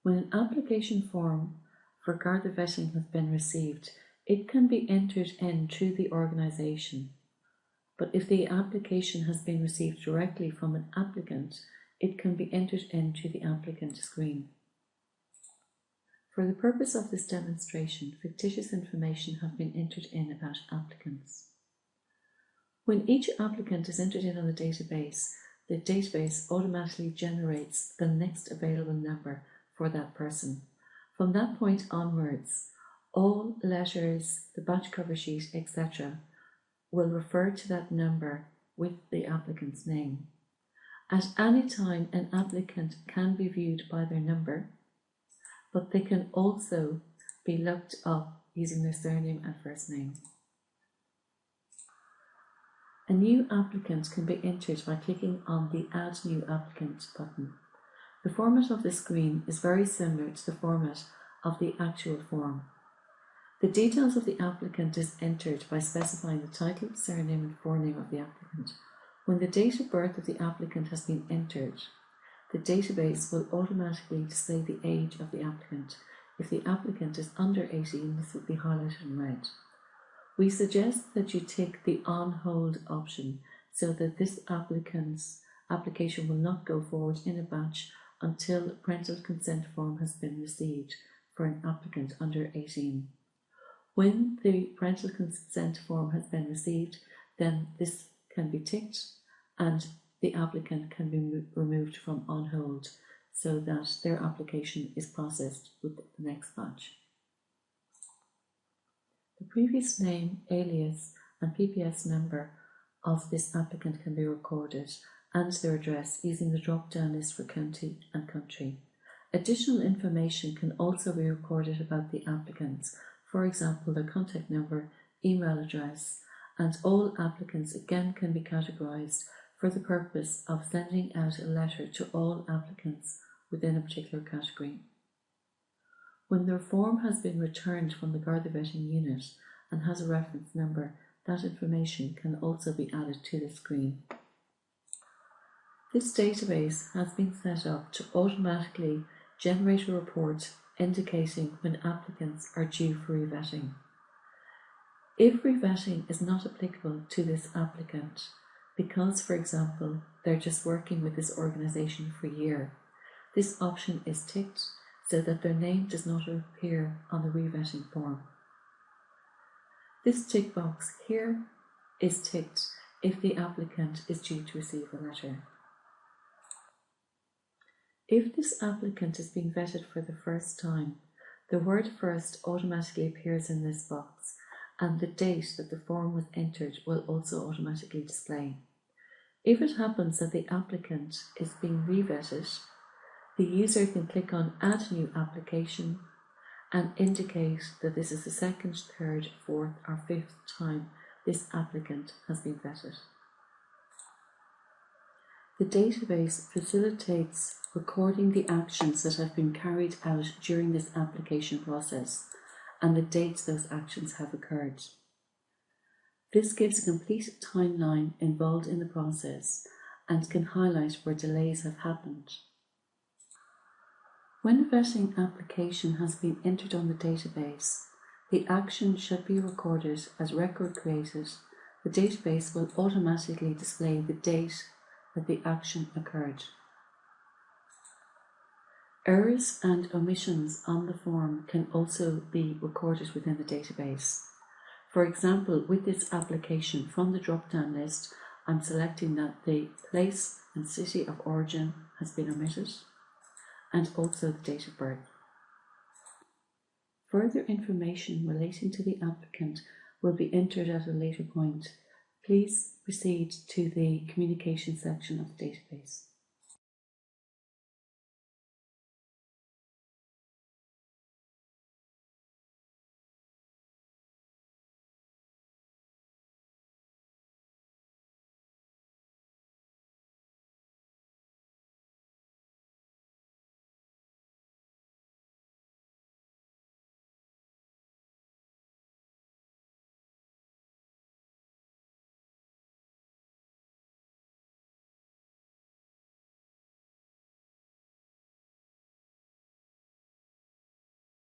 When an application form for Garda vetting has been received, it can be entered in through the organisation. But if the application has been received directly from an applicant, it can be entered into the applicant screen. For the purpose of this demonstration, fictitious information have been entered in about applicants. When each applicant is entered in on the database automatically generates the next available number for that person. From that point onwards, all letters, the batch cover sheet, etc., will refer to that number with the applicant's name. At any time, an applicant can be viewed by their number, but they can also be looked up using their surname and first name. A new applicant can be entered by clicking on the Add New Applicant button. The format of the screen is very similar to the format of the actual form. The details of the applicant is entered by specifying the title, surname and forename of the applicant. When the date of birth of the applicant has been entered, the database will automatically display the age of the applicant. If the applicant is under 18, this will be highlighted in red. We suggest that you tick the On Hold option so that this applicant's application will not go forward in a batch until a parental consent form has been received for an applicant under 18. When the parental consent form has been received, then this can be ticked and the applicant can be removed from On Hold so that their application is processed with the next batch. The previous name, alias and PPS number of this applicant can be recorded and their address using the drop-down list for county and country. Additional information can also be recorded about the applicants, for example their contact number, email address, and all applicants again can be categorised for the purpose of sending out a letter to all applicants within a particular category. When their form has been returned from the Garda vetting unit and has a reference number, that information can also be added to the screen. This database has been set up to automatically generate a report indicating when applicants are due for revetting. If revetting is not applicable to this applicant, because, for example, they're just working with this organisation for a year, this option is ticked so that their name does not appear on the revetting form. This tick box here is ticked if the applicant is due to receive a letter. If this applicant is being vetted for the first time, the word first automatically appears in this box and the date that the form was entered will also automatically display. If it happens that the applicant is being revetted, the user can click on Add New Application and indicate that this is the second, third, fourth or fifth time this applicant has been vetted. The database facilitates recording the actions that have been carried out during this application process and the dates those actions have occurred. This gives a complete timeline involved in the process and can highlight where delays have happened. When a vetting application has been entered on the database, the action should be recorded as record created. The database will automatically display the date that the action occurred. Errors and omissions on the form can also be recorded within the database. For example, with this application from the drop-down list, I'm selecting that the place and city of origin has been omitted, and also the date of birth. Further information relating to the applicant will be entered at a later point. Please proceed to the communication section of the database.